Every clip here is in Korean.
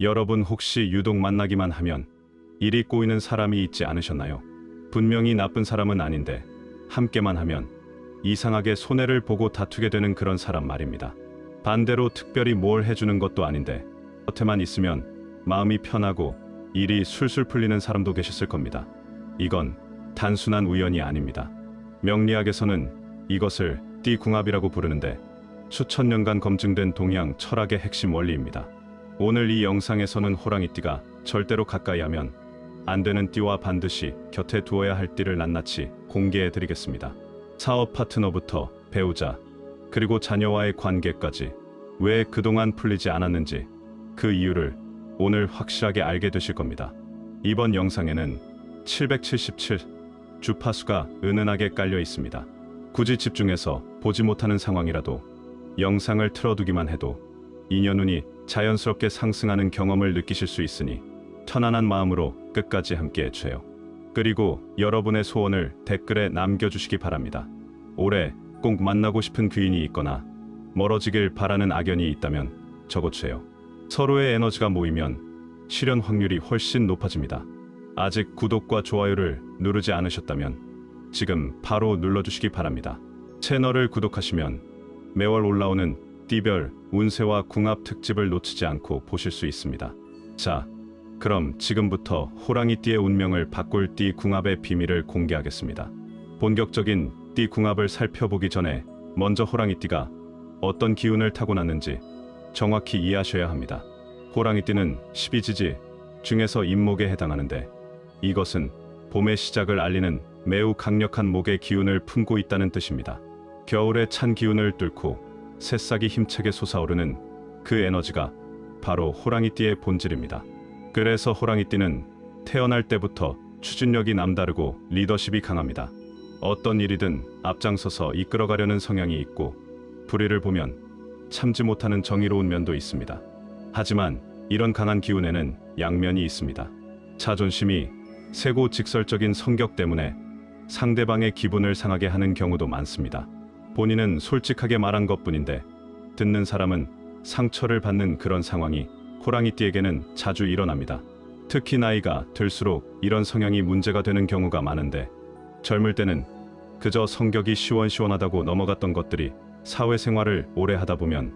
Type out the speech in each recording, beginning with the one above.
여러분 혹시 유독 만나기만 하면 일이 꼬이는 사람이 있지 않으셨나요? 분명히 나쁜 사람은 아닌데 함께만 하면 이상하게 손해를 보고 다투게 되는 그런 사람 말입니다. 반대로 특별히 뭘 해주는 것도 아닌데 곁에만 있으면 마음이 편하고 일이 술술 풀리는 사람도 계셨을 겁니다. 이건 단순한 우연이 아닙니다. 명리학에서는 이것을 띠궁합이라고 부르는데 수천 년간 검증된 동양 철학의 핵심 원리입니다. 오늘 이 영상에서는 호랑이띠가 절대로 가까이 하면 안 되는 띠와 반드시 곁에 두어야 할 띠를 낱낱이 공개해 드리겠습니다. 사업 파트너부터 배우자, 그리고 자녀와의 관계까지 왜 그동안 풀리지 않았는지 그 이유를 오늘 확실하게 알게 되실 겁니다. 이번 영상에는 777 주파수가 은은하게 깔려 있습니다. 굳이 집중해서 보지 못하는 상황이라도 영상을 틀어두기만 해도 인연운이 자연스럽게 상승하는 경험을 느끼실 수 있으니 편안한 마음으로 끝까지 함께 해주세요. 그리고 여러분의 소원을 댓글에 남겨주시기 바랍니다. 올해 꼭 만나고 싶은 귀인이 있거나 멀어지길 바라는 악연이 있다면 적어주세요. 서로의 에너지가 모이면 실현 확률이 훨씬 높아집니다. 아직 구독과 좋아요를 누르지 않으셨다면 지금 바로 눌러주시기 바랍니다. 채널을 구독하시면 매월 올라오는 띠별 운세와 궁합 특집을 놓치지 않고 보실 수 있습니다. 자, 그럼 지금부터 호랑이띠의 운명을 바꿀 띠 궁합의 비밀을 공개하겠습니다. 본격적인 띠 궁합을 살펴보기 전에 먼저 호랑이띠가 어떤 기운을 타고났는지 정확히 이해하셔야 합니다. 호랑이띠는 12지지 중에서 임목에 해당하는데 이것은 봄의 시작을 알리는 매우 강력한 목의 기운을 품고 있다는 뜻입니다. 겨울의 찬 기운을 뚫고 새싹이 힘차게 솟아오르는 그 에너지가 바로 호랑이띠의 본질입니다. 그래서 호랑이띠는 태어날 때부터 추진력이 남다르고 리더십이 강합니다. 어떤 일이든 앞장서서 이끌어가려는 성향이 있고 불의를 보면 참지 못하는 정의로운 면도 있습니다. 하지만 이런 강한 기운에는 양면이 있습니다. 자존심이 세고 직설적인 성격 때문에 상대방의 기분을 상하게 하는 경우도 많습니다. 본인은 솔직하게 말한 것뿐인데 듣는 사람은 상처를 받는 그런 상황이 호랑이띠에게는 자주 일어납니다. 특히 나이가 들수록 이런 성향이 문제가 되는 경우가 많은데 젊을 때는 그저 성격이 시원시원하다고 넘어갔던 것들이 사회생활을 오래 하다 보면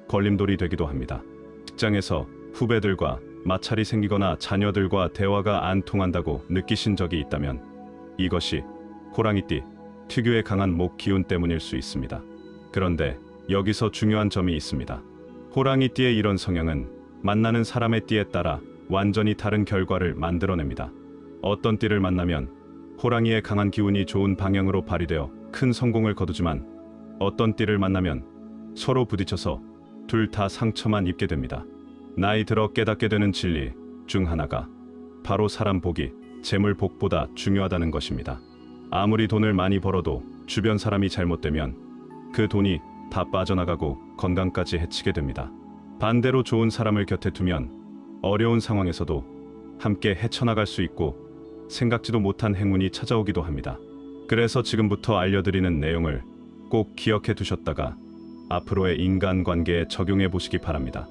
걸림돌이 되기도 합니다. 직장에서 후배들과 마찰이 생기거나 자녀들과 대화가 안 통한다고 느끼신 적이 있다면 이것이 호랑이띠 특유의 강한 목 기운 때문일 수 있습니다. 그런데 여기서 중요한 점이 있습니다. 호랑이띠의 이런 성향은 만나는 사람의 띠에 따라 완전히 다른 결과를 만들어냅니다. 어떤 띠를 만나면 호랑이의 강한 기운이 좋은 방향으로 발휘되어 큰 성공을 거두지만 어떤 띠를 만나면 서로 부딪혀서 둘 다 상처만 입게 됩니다. 나이 들어 깨닫게 되는 진리 중 하나가 바로 사람 복이 재물 복보다 중요하다는 것입니다. 아무리 돈을 많이 벌어도 주변 사람이 잘못되면 그 돈이 다 빠져나가고 건강까지 해치게 됩니다. 반대로 좋은 사람을 곁에 두면 어려운 상황에서도 함께 헤쳐나갈 수 있고 생각지도 못한 행운이 찾아오기도 합니다. 그래서 지금부터 알려드리는 내용을 꼭 기억해 두셨다가 앞으로의 인간관계에 적용해 보시기 바랍니다.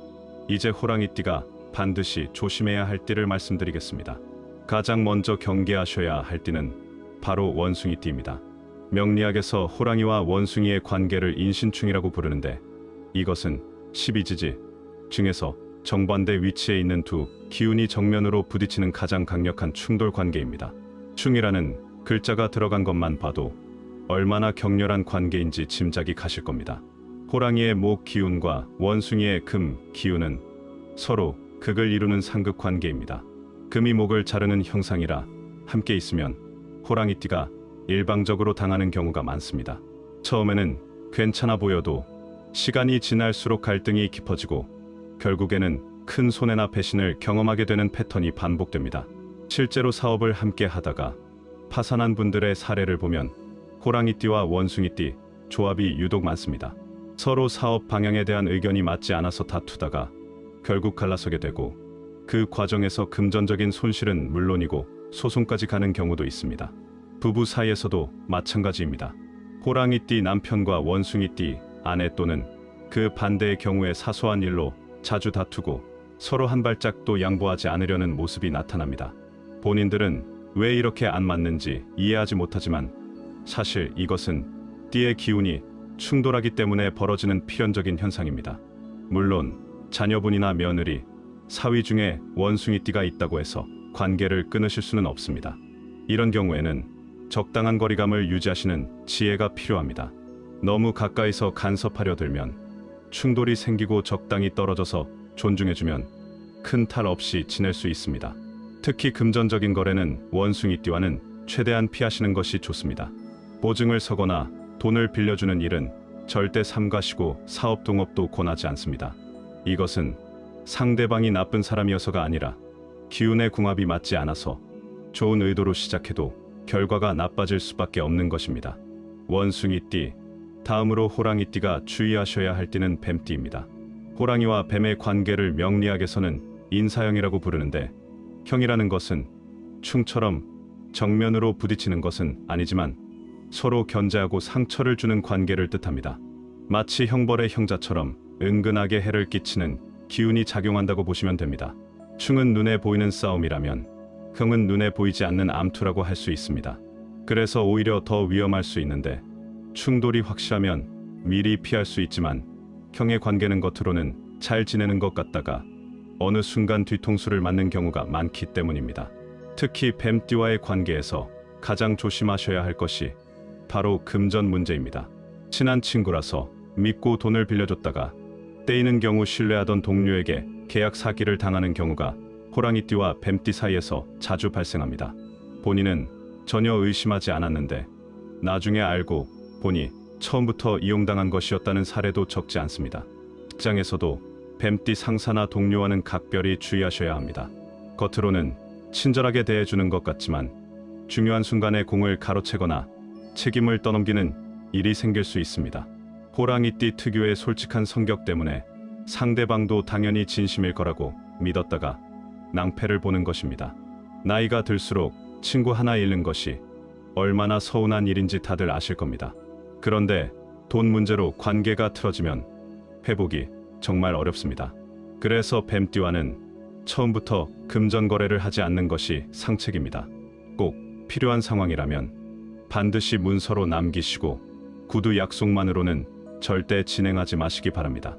이제 호랑이띠가 반드시 조심해야 할 띠를 말씀드리겠습니다. 가장 먼저 경계하셔야 할 띠는 바로 원숭이띠입니다. 명리학에서 호랑이와 원숭이의 관계를 인신충이라고 부르는데 이것은 12지지 중에서 정반대 위치에 있는 두 기운이 정면으로 부딪히는 가장 강력한 충돌 관계입니다. 충이라는 글자가 들어간 것만 봐도 얼마나 격렬한 관계인지 짐작이 가실 겁니다. 호랑이의 목 기운과 원숭이의 금 기운은 서로 극을 이루는 상극 관계입니다. 금이 목을 자르는 형상이라 함께 있으면 호랑이띠가 일방적으로 당하는 경우가 많습니다. 처음에는 괜찮아 보여도 시간이 지날수록 갈등이 깊어지고 결국에는 큰 손해나 배신을 경험하게 되는 패턴이 반복됩니다. 실제로 사업을 함께 하다가 파산한 분들의 사례를 보면 호랑이띠와 원숭이띠 조합이 유독 많습니다. 서로 사업 방향에 대한 의견이 맞지 않아서 다투다가 결국 갈라서게 되고 그 과정에서 금전적인 손실은 물론이고 소송까지 가는 경우도 있습니다. 부부 사이에서도 마찬가지입니다. 호랑이띠 남편과 원숭이띠 아내 또는 그 반대의 경우에 사소한 일로 자주 다투고 서로 한 발짝도 양보하지 않으려는 모습이 나타납니다. 본인들은 왜 이렇게 안 맞는지 이해하지 못하지만 사실 이것은 띠의 기운이 충돌하기 때문에 벌어지는 필연적인 현상입니다. 물론 자녀분이나 며느리, 사위 중에 원숭이띠가 있다고 해서 관계를 끊으실 수는 없습니다. 이런 경우에는 적당한 거리감을 유지하시는 지혜가 필요합니다. 너무 가까이서 간섭하려 들면 충돌이 생기고 적당히 떨어져서 존중해주면 큰 탈 없이 지낼 수 있습니다. 특히 금전적인 거래는 원숭이띠와는 최대한 피하시는 것이 좋습니다. 보증을 서거나 돈을 빌려주는 일은 절대 삼가시고 사업 동업도 권하지 않습니다. 이것은 상대방이 나쁜 사람이어서가 아니라 기운의 궁합이 맞지 않아서 좋은 의도로 시작해도 결과가 나빠질 수밖에 없는 것입니다. 원숭이띠, 다음으로 호랑이띠가 주의하셔야 할 띠는 뱀띠입니다. 호랑이와 뱀의 관계를 명리학에서는 인사형이라고 부르는데, 형이라는 것은 충처럼 정면으로 부딪히는 것은 아니지만 서로 견제하고 상처를 주는 관계를 뜻합니다. 마치 형벌의 형자처럼 은근하게 해를 끼치는 기운이 작용한다고 보시면 됩니다. 충은 눈에 보이는 싸움이라면 형은 눈에 보이지 않는 암투라고 할 수 있습니다. 그래서 오히려 더 위험할 수 있는데, 충돌이 확실하면 미리 피할 수 있지만 형의 관계는 겉으로는 잘 지내는 것 같다가 어느 순간 뒤통수를 맞는 경우가 많기 때문입니다. 특히 뱀띠와의 관계에서 가장 조심하셔야 할 것이 바로 금전 문제입니다. 친한 친구라서 믿고 돈을 빌려줬다가 떼이는 경우 신뢰하던 동료에게 계약 사기를 당하는 경우가 호랑이띠와 뱀띠 사이에서 자주 발생합니다. 본인은 전혀 의심하지 않았는데 나중에 알고 보니 처음부터 이용당한 것이었다는 사례도 적지 않습니다. 직장에서도 뱀띠 상사나 동료와는 각별히 주의하셔야 합니다. 겉으로는 친절하게 대해주는 것 같지만 중요한 순간에 공을 가로채거나 책임을 떠넘기는 일이 생길 수 있습니다. 호랑이띠 특유의 솔직한 성격 때문에 상대방도 당연히 진심일 거라고 믿었다가 낭패를 보는 것입니다. 나이가 들수록 친구 하나 잃는 것이 얼마나 서운한 일인지 다들 아실 겁니다. 그런데 돈 문제로 관계가 틀어지면 회복이 정말 어렵습니다. 그래서 뱀띠와는 처음부터 금전 거래를 하지 않는 것이 상책입니다. 꼭 필요한 상황이라면 반드시 문서로 남기시고 구두 약속만으로는 절대 진행하지 마시기 바랍니다.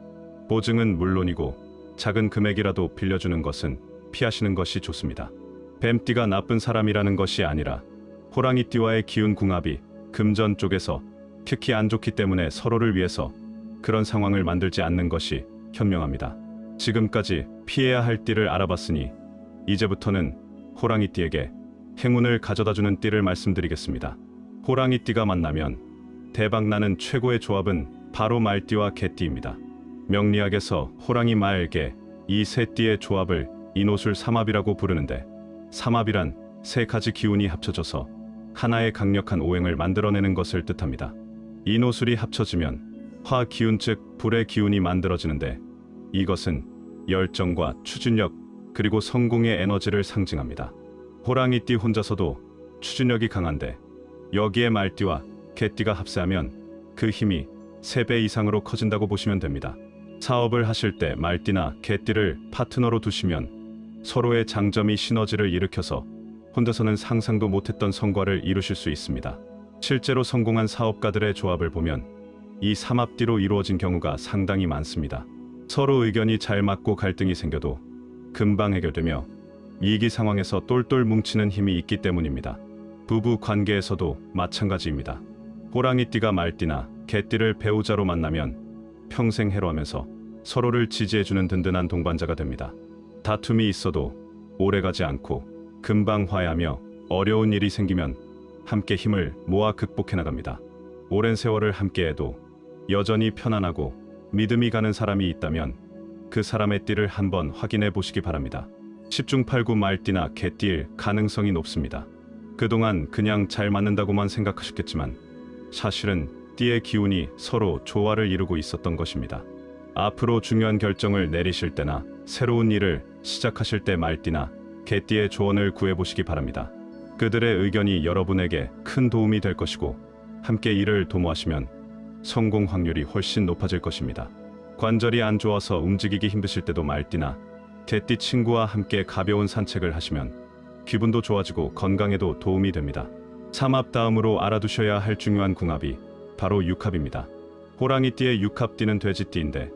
보증은 물론이고 작은 금액이라도 빌려주는 것은 피하시는 것이 좋습니다. 뱀띠가 나쁜 사람이라는 것이 아니라 호랑이띠와의 기운 궁합이 금전 쪽에서 특히 안 좋기 때문에 서로를 위해서 그런 상황을 만들지 않는 것이 현명합니다. 지금까지 피해야 할 띠를 알아봤으니 이제부터는 호랑이띠에게 행운을 가져다주는 띠를 말씀드리겠습니다. 호랑이띠가 만나면 대박나는 최고의 조합은 바로 말띠와 개띠입니다. 명리학에서 호랑이, 말, 개 이 세 띠의 조합을 인호술 삼합이라고 부르는데, 삼합이란 세 가지 기운이 합쳐져서 하나의 강력한 오행을 만들어내는 것을 뜻합니다. 인호술이 합쳐지면 화 기운 즉 불의 기운이 만들어지는데, 이것은 열정과 추진력 그리고 성공의 에너지를 상징합니다. 호랑이띠 혼자서도 추진력이 강한데 여기에 말띠와 개띠가 합세하면 그 힘이 3배 이상으로 커진다고 보시면 됩니다. 사업을 하실 때 말띠나 개띠를 파트너로 두시면 서로의 장점이 시너지를 일으켜서 혼자서는 상상도 못했던 성과를 이루실 수 있습니다. 실제로 성공한 사업가들의 조합을 보면 이 삼합띠로 이루어진 경우가 상당히 많습니다. 서로 의견이 잘 맞고 갈등이 생겨도 금방 해결되며 위기 상황에서 똘똘 뭉치는 힘이 있기 때문입니다. 부부 관계에서도 마찬가지입니다. 호랑이띠가 말띠나 개띠를 배우자로 만나면 평생 해로하면서 서로를 지지해주는 든든한 동반자가 됩니다. 다툼이 있어도 오래가지 않고 금방 화해하며 어려운 일이 생기면 함께 힘을 모아 극복해 나갑니다. 오랜 세월을 함께해도 여전히 편안하고 믿음이 가는 사람이 있다면 그 사람의 띠를 한번 확인해 보시기 바랍니다. 10중 8구 말띠나 개띠일 가능성이 높습니다. 그동안 그냥 잘 맞는다고만 생각하셨겠지만 사실은 띠의 기운이 서로 조화를 이루고 있었던 것입니다. 앞으로 중요한 결정을 내리실 때나 새로운 일을 시작하실 때 말띠나 개띠의 조언을 구해보시기 바랍니다. 그들의 의견이 여러분에게 큰 도움이 될 것이고 함께 일을 도모하시면 성공 확률이 훨씬 높아질 것입니다. 관절이 안 좋아서 움직이기 힘드실 때도 말띠나 개띠 친구와 함께 가벼운 산책을 하시면 기분도 좋아지고 건강에도 도움이 됩니다. 삼합 다음으로 알아두셔야 할 중요한 궁합이 바로 육합입니다. 호랑이띠의 육합띠는 돼지띠인데,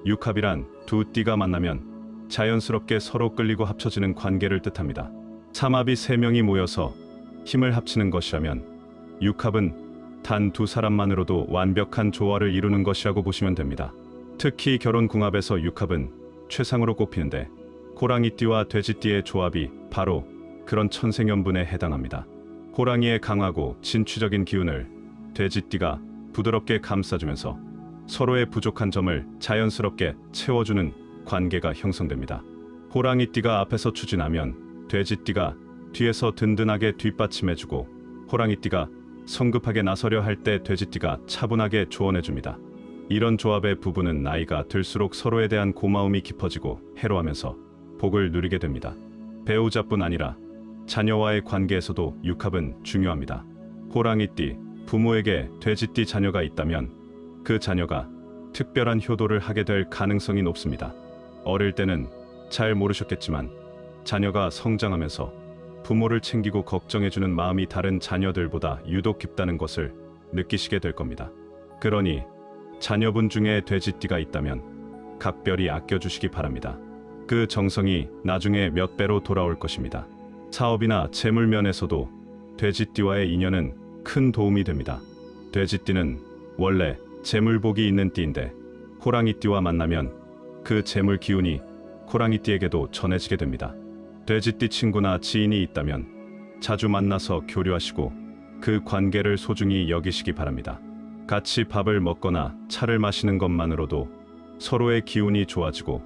육합이란 두 띠가 만나면 자연스럽게 서로 끌리고 합쳐지는 관계를 뜻합니다. 삼합이 세 명이 모여서 힘을 합치는 것이라면, 육합은 단 두 사람만으로도 완벽한 조화를 이루는 것이라고 보시면 됩니다. 특히 결혼 궁합에서 육합은 최상으로 꼽히는데, 호랑이띠와 돼지띠의 조합이 바로 그런 천생연분에 해당합니다. 호랑이의 강하고 진취적인 기운을 돼지띠가 부드럽게 감싸주면서 서로의 부족한 점을 자연스럽게 채워주는 관계가 형성됩니다. 호랑이띠가 앞에서 추진하면 돼지띠가 뒤에서 든든하게 뒷받침해주고, 호랑이띠가 성급하게 나서려 할 때 돼지띠가 차분하게 조언해줍니다. 이런 조합의 부부는 나이가 들수록 서로에 대한 고마움이 깊어지고 해로하면서 복을 누리게 됩니다. 배우자뿐 아니라 자녀와의 관계에서도 육합은 중요합니다. 호랑이띠 부모에게 돼지띠 자녀가 있다면 그 자녀가 특별한 효도를 하게 될 가능성이 높습니다. 어릴 때는 잘 모르셨겠지만 자녀가 성장하면서 부모를 챙기고 걱정해주는 마음이 다른 자녀들보다 유독 깊다는 것을 느끼시게 될 겁니다. 그러니 자녀분 중에 돼지띠가 있다면 각별히 아껴주시기 바랍니다. 그 정성이 나중에 몇 배로 돌아올 것입니다. 사업이나 재물 면에서도 돼지띠와의 인연은 큰 도움이 됩니다. 돼지띠는 원래 재물복이 있는 띠인데, 호랑이띠와 만나면 그 재물 기운이 호랑이띠에게도 전해지게 됩니다. 돼지띠 친구나 지인이 있다면 자주 만나서 교류하시고 그 관계를 소중히 여기시기 바랍니다. 같이 밥을 먹거나 차를 마시는 것만으로도 서로의 기운이 좋아지고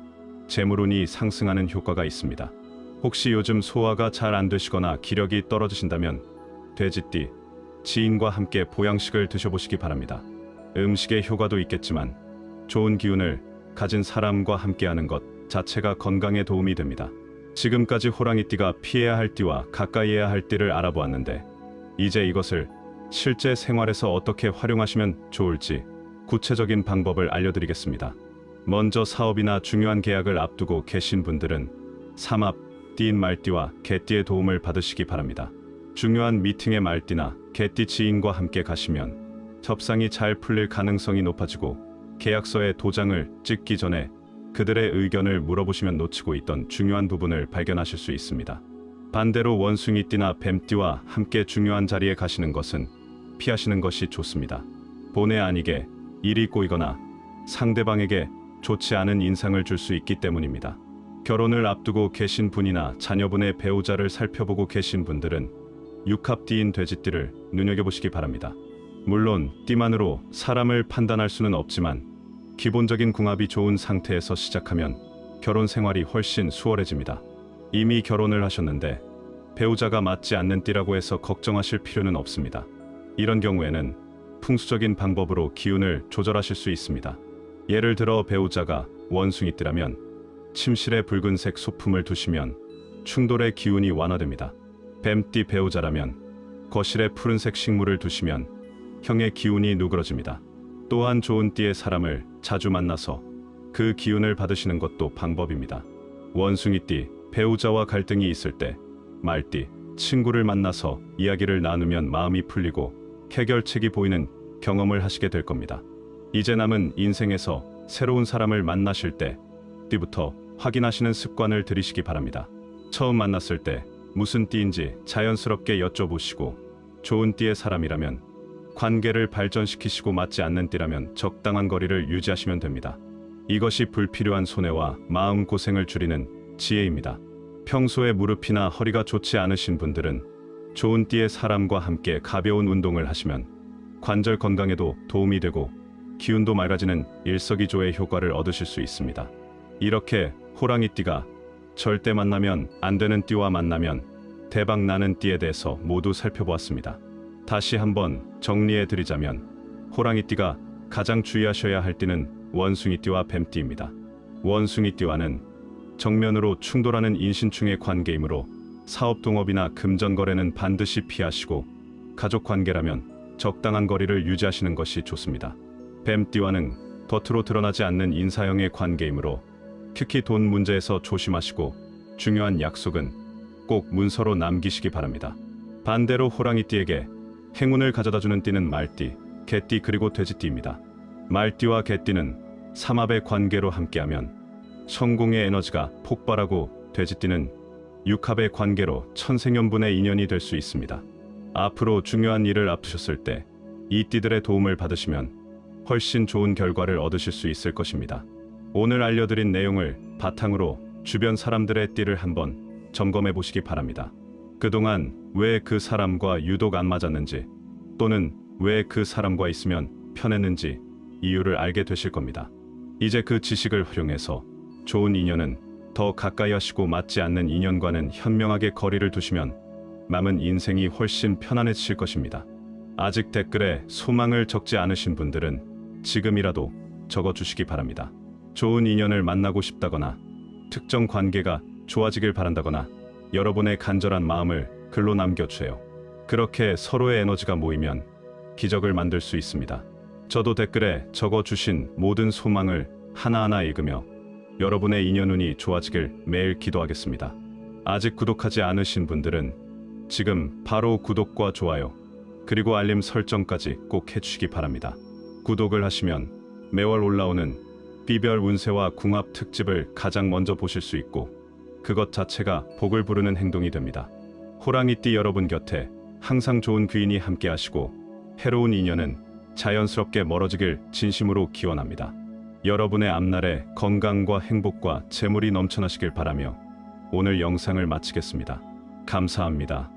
재물운이 상승하는 효과가 있습니다. 혹시 요즘 소화가 잘 안 되시거나 기력이 떨어지신다면 돼지띠 지인과 함께 보양식을 드셔보시기 바랍니다. 음식의 효과도 있겠지만 좋은 기운을 가진 사람과 함께하는 것 자체가 건강에 도움이 됩니다. 지금까지 호랑이띠가 피해야 할 띠와 가까이 해야 할 띠를 알아보았는데, 이제 이것을 실제 생활에서 어떻게 활용하시면 좋을지 구체적인 방법을 알려드리겠습니다. 먼저 사업이나 중요한 계약을 앞두고 계신 분들은 삼합, 띠인 말띠와 개띠의 도움을 받으시기 바랍니다. 중요한 미팅의 말띠나 개띠 지인과 함께 가시면 협상이 잘 풀릴 가능성이 높아지고, 계약서에 도장을 찍기 전에 그들의 의견을 물어보시면 놓치고 있던 중요한 부분을 발견하실 수 있습니다. 반대로 원숭이띠나 뱀띠와 함께 중요한 자리에 가시는 것은 피하시는 것이 좋습니다. 본의 아니게 일이 꼬이거나 상대방에게 좋지 않은 인상을 줄 수 있기 때문입니다. 결혼을 앞두고 계신 분이나 자녀분의 배우자를 살펴보고 계신 분들은 육합띠인 돼지띠를 눈여겨보시기 바랍니다. 물론 띠만으로 사람을 판단할 수는 없지만 기본적인 궁합이 좋은 상태에서 시작하면 결혼 생활이 훨씬 수월해집니다. 이미 결혼을 하셨는데 배우자가 맞지 않는 띠라고 해서 걱정하실 필요는 없습니다. 이런 경우에는 풍수적인 방법으로 기운을 조절하실 수 있습니다. 예를 들어 배우자가 원숭이띠라면 침실에 붉은색 소품을 두시면 충돌의 기운이 완화됩니다. 뱀띠 배우자라면 거실에 푸른색 식물을 두시면 형의 기운이 누그러집니다. 또한 좋은 띠의 사람을 자주 만나서 그 기운을 받으시는 것도 방법입니다. 원숭이띠 배우자와 갈등이 있을 때 말띠 친구를 만나서 이야기를 나누면 마음이 풀리고 해결책이 보이는 경험을 하시게 될 겁니다. 이제 남은 인생에서 새로운 사람을 만나실 때 띠부터 확인하시는 습관을 들이시기 바랍니다. 처음 만났을 때 무슨 띠인지 자연스럽게 여쭤보시고, 좋은 띠의 사람이라면 관계를 발전시키시고 맞지 않는 띠라면 적당한 거리를 유지하시면 됩니다. 이것이 불필요한 손해와 마음고생을 줄이는 지혜입니다. 평소에 무릎이나 허리가 좋지 않으신 분들은 좋은 띠의 사람과 함께 가벼운 운동을 하시면 관절 건강에도 도움이 되고 기운도 맑아지는 일석이조의 효과를 얻으실 수 있습니다. 이렇게 호랑이띠가 절대 만나면 안 되는 띠와 만나면 대박 나는 띠에 대해서 모두 살펴보았습니다. 다시 한번 정리해 드리자면 호랑이띠가 가장 주의하셔야 할 띠는 원숭이띠와 뱀띠입니다. 원숭이띠와는 정면으로 충돌하는 인신충의 관계이므로 사업 동업이나 금전거래는 반드시 피하시고, 가족관계라면 적당한 거리를 유지하시는 것이 좋습니다. 뱀띠와는 겉으로 드러나지 않는 인사형의 관계이므로 특히 돈 문제에서 조심하시고 중요한 약속은 꼭 문서로 남기시기 바랍니다. 반대로 호랑이띠에게 행운을 가져다주는 띠는 말띠, 개띠 그리고 돼지띠입니다. 말띠와 개띠는 삼합의 관계로 함께하면 성공의 에너지가 폭발하고 돼지띠는 육합의 관계로 천생연분의 인연이 될 수 있습니다. 앞으로 중요한 일을 앞두셨을 때 이 띠들의 도움을 받으시면 훨씬 좋은 결과를 얻으실 수 있을 것입니다. 오늘 알려드린 내용을 바탕으로 주변 사람들의 띠를 한번 점검해 보시기 바랍니다. 그동안 왜 그 사람과 유독 안 맞았는지 또는 왜 그 사람과 있으면 편했는지 이유를 알게 되실 겁니다. 이제 그 지식을 활용해서 좋은 인연은 더 가까이 하시고 맞지 않는 인연과는 현명하게 거리를 두시면 남은 인생이 훨씬 편안해지실 것입니다. 아직 댓글에 소망을 적지 않으신 분들은 지금이라도 적어주시기 바랍니다. 좋은 인연을 만나고 싶다거나 특정 관계가 좋아지길 바란다거나 여러분의 간절한 마음을 글로 남겨주세요. 그렇게 서로의 에너지가 모이면 기적을 만들 수 있습니다. 저도 댓글에 적어주신 모든 소망을 하나하나 읽으며 여러분의 인연운이 좋아지길 매일 기도하겠습니다. 아직 구독하지 않으신 분들은 지금 바로 구독과 좋아요 그리고 알림 설정까지 꼭 해주시기 바랍니다. 구독을 하시면 매월 올라오는 띠별 운세와 궁합 특집을 가장 먼저 보실 수 있고 그것 자체가 복을 부르는 행동이 됩니다. 호랑이띠 여러분 곁에 항상 좋은 귀인이 함께 하시고 해로운 인연은 자연스럽게 멀어지길 진심으로 기원합니다. 여러분의 앞날에 건강과 행복과 재물이 넘쳐나시길 바라며 오늘 영상을 마치겠습니다. 감사합니다.